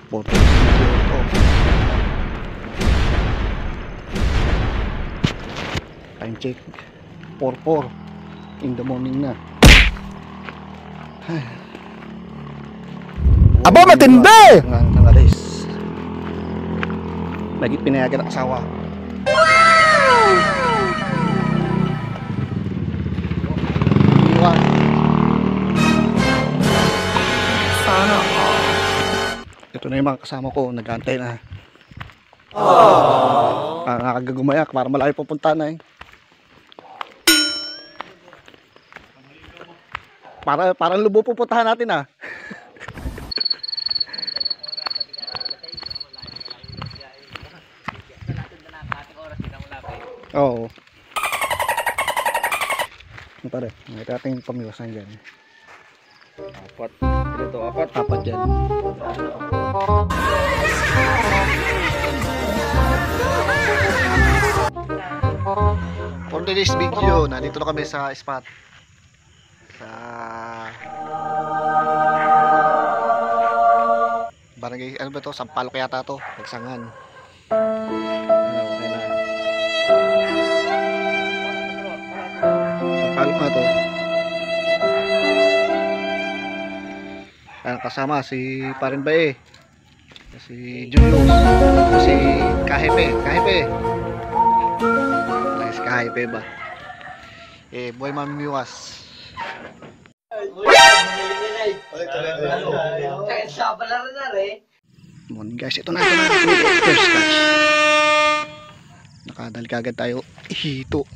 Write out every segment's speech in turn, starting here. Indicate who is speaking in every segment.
Speaker 1: For today's video ito. Time check 4:04 in the morning na.
Speaker 2: Aba, matindi!
Speaker 1: Ng alis. Lagi pinayagan ang asawa.
Speaker 2: Sana all.
Speaker 1: Ito na yung mga kasama ko, nag-aantay na. Nakagagumayak para malayo pupunta na eh. Parang lubo pupuntahan natin ah. Oo. Ano pare, ito ating pamiwasan dyan.
Speaker 2: Apat. Ito, apat.
Speaker 1: Apat dyan. For today's video, nandito na kami sa spot. Sa barangay, ano ba to? Sampalok yata to, Pagsangan. Okay na. Sampalok na to. Kasama si Parin Bae, si Julius, si Kahepe. Si Kahepe ba? Buhay mamimiwas. Morning guys, ito na first catch. Nakadali kagad tayo. Hito.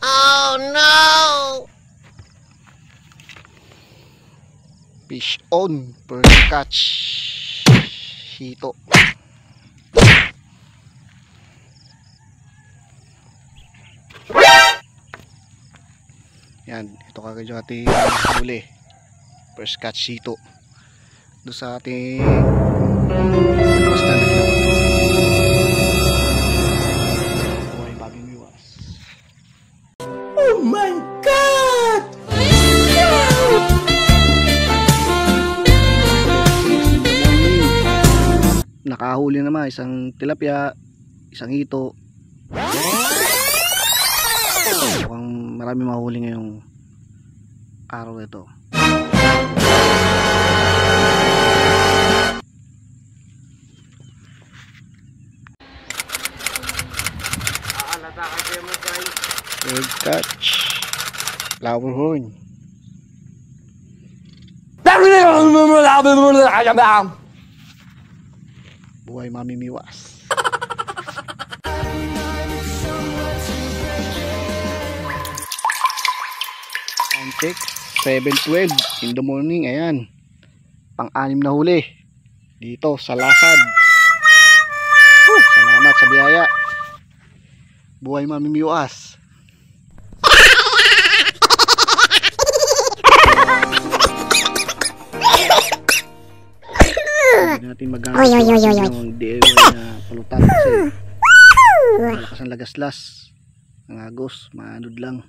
Speaker 2: Oh no!
Speaker 1: Fish on, first catch. Hito. Yan, ito kagad yung ating huli. First catch hito. Doon sa ating mas na naglaw. Buhay mamimiwas.
Speaker 2: Oh my God!
Speaker 1: Nakahuli naman isang tilapia, isang hito. Mukhang marami mahuli ngayong araw ito. Third catch, flower horn. Buhay mamimiwas. Time check 7:12 in the morning. Ayan, pang-anim na huli dito sa Lasad. Salamat sa biyaya. Buhay mamimiwas. Hindi natin maghanap yung DIY na palutan kasi malakas ang lagaslas ang agos, maanod lang.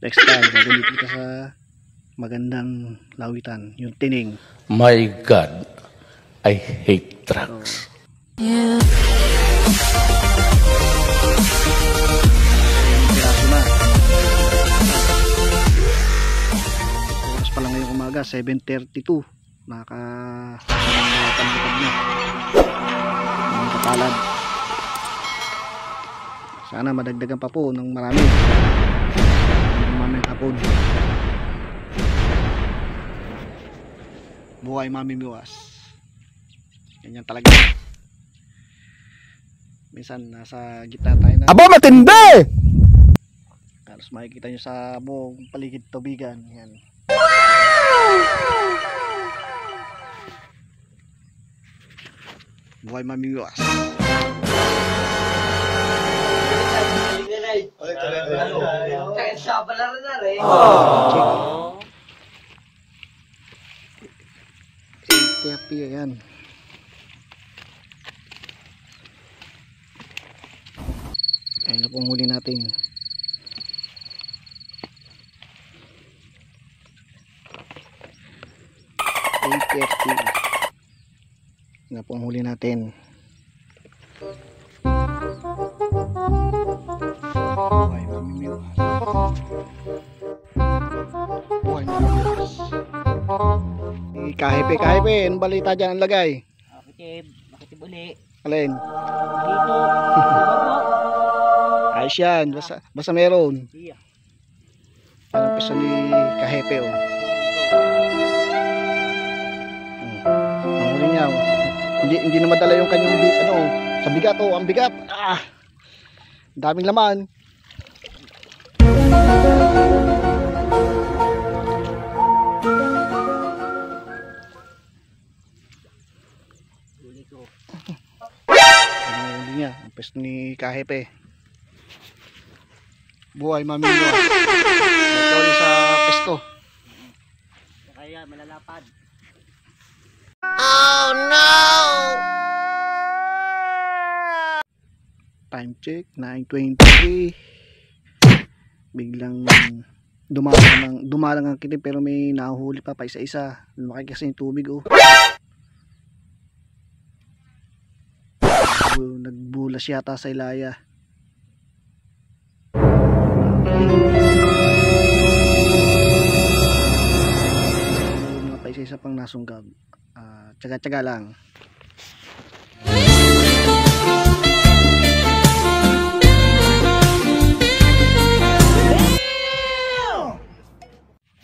Speaker 1: Next time magulit kita sa magandang lawitan, yung tining.
Speaker 3: My God, I hate drugs.
Speaker 1: Piraso na. Oras pa lang ngayong umaga, 7:32. Nakakatambutag na mga kapalad. Sana madagdagan pa po ng marami mamayang hapon. Buhay mamimiwas. Ganyan talaga. Minsan nasa gitna tayo na.
Speaker 2: Aba, matindi!
Speaker 1: Halos makikita nyo sa buong paligid tubigan. Yan. Buhay mamimiwas. Check. Ayan. Ayun na pong huli natin. 8:30. na po ang huli natin. Buhay mamimiwas. Buhay mamimiwas. Kahipe, kahipe, anong balita dyan ang lagay?
Speaker 4: Makitib uli.
Speaker 1: Alin?
Speaker 4: Dito.
Speaker 1: Ayos yan, basta meron.
Speaker 4: Iya.
Speaker 1: Anong piso ni kahipe oh. Ang huli niya oh. Hindi na madala yung kanyang sa bigat oh, ang bigat. Daming laman.
Speaker 4: Huli ko.
Speaker 1: Ang huli niya, ang piso ni kahipe. Buhay mamimiwas. Ito ulit sa pesto.
Speaker 4: Kaya malalapad.
Speaker 1: Time check 9:23. Biglang dumalang ang kitip pero may nahuhuli pa isa-isa. Lumaki kasi yung tubig oh. Nagbulas yata sa ilaya. Mga pa isa-isa pang nasunggab. Tsaga-tsaga lang.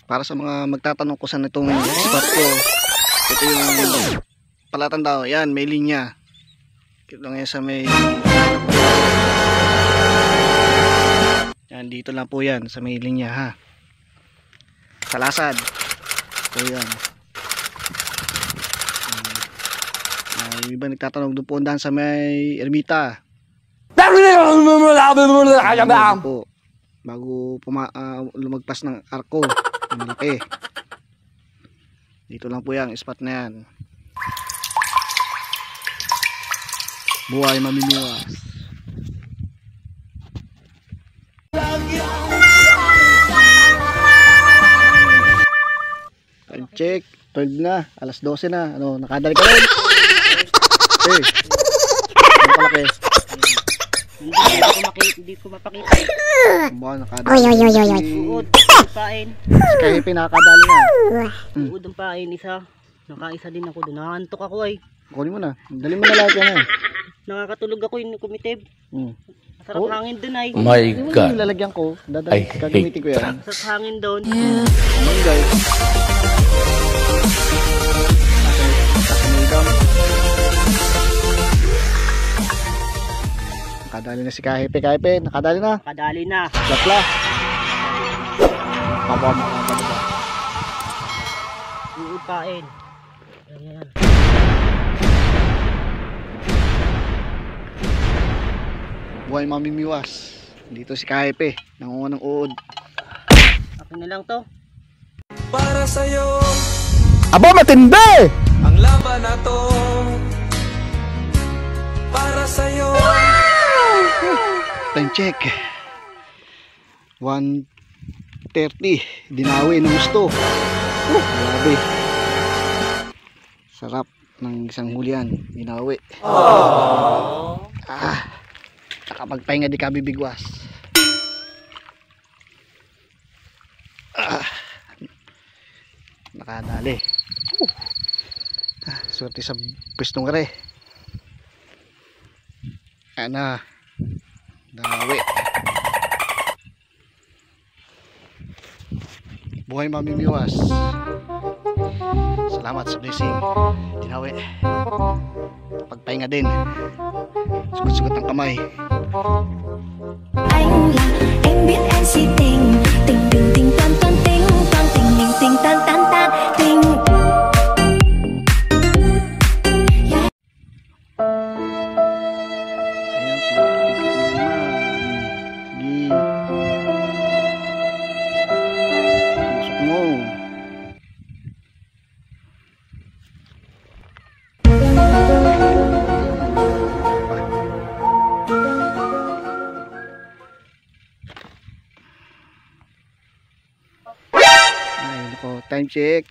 Speaker 1: Para sa mga magtatanong ko saan itong spot ko, ito yung palatandaan. Yan, may linya. Ito lang yan sa may... Yan, dito lang po yan sa may linya ha. Salasad. So yan. Yung iba nagtatanong doon po sa may ermita. Po, bago lumagpas ng arko. Malaki. Dito lang po yan, spot na yan. Buhay mamimiwas. Time check 12 na, alas 12 na. Ano, nakadali ka rin? Hey, ang kalaki.
Speaker 4: Hindi ko mapakita.
Speaker 1: Mukha nakadali.
Speaker 4: Uod. Pain.
Speaker 1: Si kahipe nakakadali na.
Speaker 4: Uod ang pain. Isa. Nakaisa din ako doon. Nakaantok ako ay.
Speaker 1: Kunin mo na. Dali mo na lahat yan.
Speaker 4: Nakakatulog ako yung kumitib. Masarap
Speaker 1: Oh.
Speaker 4: hangin doon ay.
Speaker 3: My
Speaker 1: Yung
Speaker 3: God,
Speaker 1: lalagyan ko.
Speaker 3: I
Speaker 1: Gagamitin ko
Speaker 3: hate
Speaker 1: yan.
Speaker 3: drugs.
Speaker 4: Masarap hangin doon.
Speaker 1: Ayan guys. Nakadali na si kahipe. Kahipe, nakadali na.
Speaker 4: Kadali na.
Speaker 1: Lapla. Kapwa mo nakadali ba?
Speaker 4: Uod pain. Ayan.
Speaker 1: Buhay mamimiwas. Dito si kahipe. Nangunga ng uod.
Speaker 4: Akin na lang to.
Speaker 2: Para sa'yo
Speaker 3: Aba, matindi!
Speaker 2: ang laban na to. Para sa'yo
Speaker 1: Time check. 1:30. Dinawi ng gusto. Grabe. Sarap ng isang hulihan. Dinawi. Nakapagpahinga di ka bibigwas. Nakadali. Swerte sa pwestong kare. Ana. Dinawi. Buhay mamimiwas. Salamat sa blessing. Dinawi. Pagpahinga din. Sugot-sugot ang kamay.
Speaker 5: Anh là em biết em si tình tình tình tình tan tan tình tan tình mình tình tan tan tan tình.
Speaker 1: Ayan, tumitik naman. Sige. Tusok mo. Ay, nako, time check.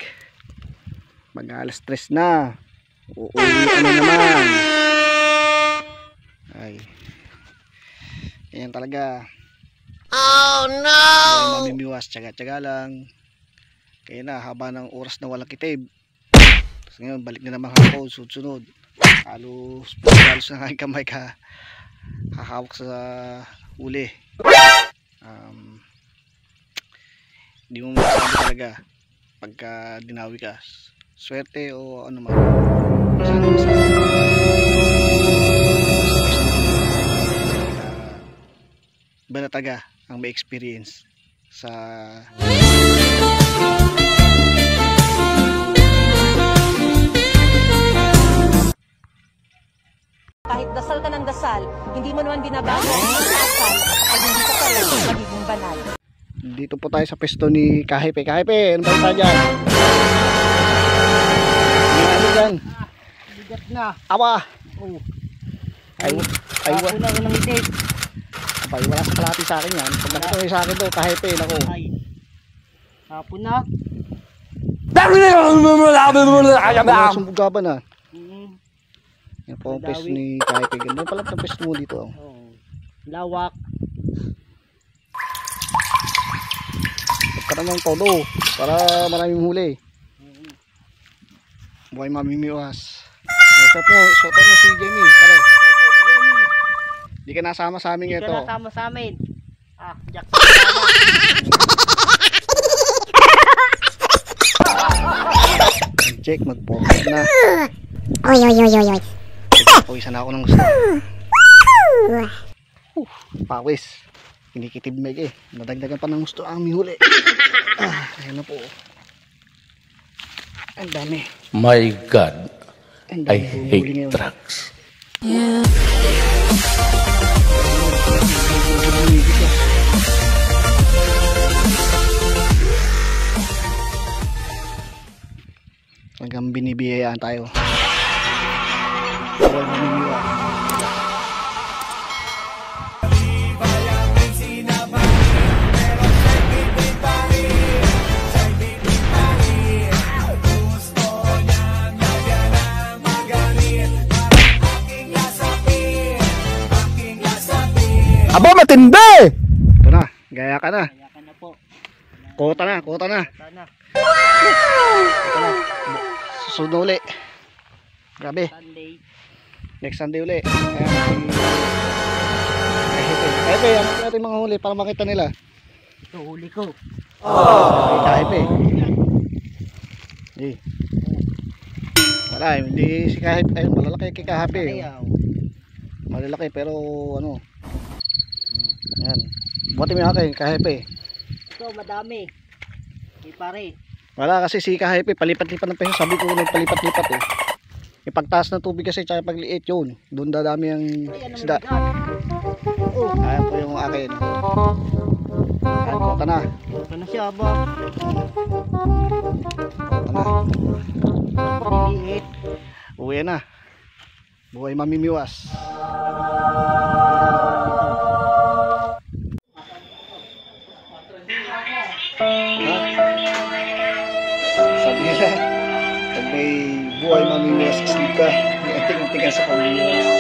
Speaker 1: Mag alas 3 na. uuwian na naman. Ay, ganyan talaga. Oh no! Mamimiwas, tsaga-tsaga lang. Kaya na, haba ng oras na walang kitib. Tapos ngayon, balik na naman hapon, sunod-sunod. Halos na aking kamay ka hahawak sa huli. Hindi mo masasabi talaga pagka dinawi ka. Swerte o ano man. Iba na talaga ang may experience sa
Speaker 6: Kahit dasal ka ng dasal, hindi mo naman binabago ang dasal at hindi ka pa rin magiging banal.
Speaker 1: dito po tayo sa pwesto ni Kahipe. Kahipe, ano ba tayo dyan? Ano dyan?
Speaker 4: Bigat na.
Speaker 1: Awa!
Speaker 4: Oh.
Speaker 1: Ay,
Speaker 4: Una unang itik.
Speaker 1: abay, wala sa kalati sa akin yan. Pag nakita mo sa akin to, Kahipe, naku.
Speaker 4: Ay. Hapon na.
Speaker 1: Wala sumbugaban na. Yan po ang
Speaker 4: Dawi.
Speaker 1: pwesto ni Kahipe. Ganda pala ang pwesto mo dito. Oh.
Speaker 4: Oh. Lawak.
Speaker 1: Pagka naman todo, para maraming huli. Buhay mamimiwas. Shot mo si Jamie. Pare. Hindi ka nasama sa amin
Speaker 4: Hindi
Speaker 1: ito.
Speaker 4: ka nasama sa amin. Ah, Jack.
Speaker 1: Check, mag-focus na.
Speaker 5: Oy, oy, oy, oy, oy.
Speaker 1: Pawisan na ako ng gusto. Pawis. Kinikitib meg eh. Nadagdagan pa ng gusto ang aming huli. Ayan na po. Ang dami.
Speaker 3: My God,
Speaker 1: Ang
Speaker 3: I
Speaker 1: dami huli
Speaker 3: hate
Speaker 1: ngayon.
Speaker 3: drugs.
Speaker 1: Hanggang binibiyayaan tayo. Bawal mamimiwas.
Speaker 3: Aba, matindi!
Speaker 1: Ito na, gaya ka na.
Speaker 4: Kaya ka na po.
Speaker 1: Kota na.
Speaker 4: Sana.
Speaker 1: Ito na. Susunod na uli. Grabe.
Speaker 4: Sunday.
Speaker 1: Next Sunday uli. Ayan si Kahipe. Ano natin mga huli para makita nila?
Speaker 4: Ito huli ko.
Speaker 1: Ay, Kahipe. Hindi. Wala, hindi si Kahipe. Ayun, malalaki kay Kahipe.
Speaker 4: Ayaw.
Speaker 1: Malalaki pero ano. Ayan. Buti mo yung akin, Kahipe.
Speaker 4: Ito madami. Hey pare.
Speaker 1: Wala kasi si Kahipe, palipat-lipat ng peso. Sabi ko nagpalipat-lipat eh. Yung pagtaas ng tubig kasi tsaka pagliit yun. Doon dadami ang
Speaker 4: Ay, ano
Speaker 1: isda.
Speaker 4: mabigat. Oh,
Speaker 1: Ayan po yung akin. Ayan, kota na.
Speaker 4: ito na siya ba?
Speaker 1: Kota na.
Speaker 4: Liliit.
Speaker 1: Uwi na. Buhay mamimiwas. Sabi nila, pag may buhay mamimiwas, islig ka. May anting-antingan sa pamimiwas.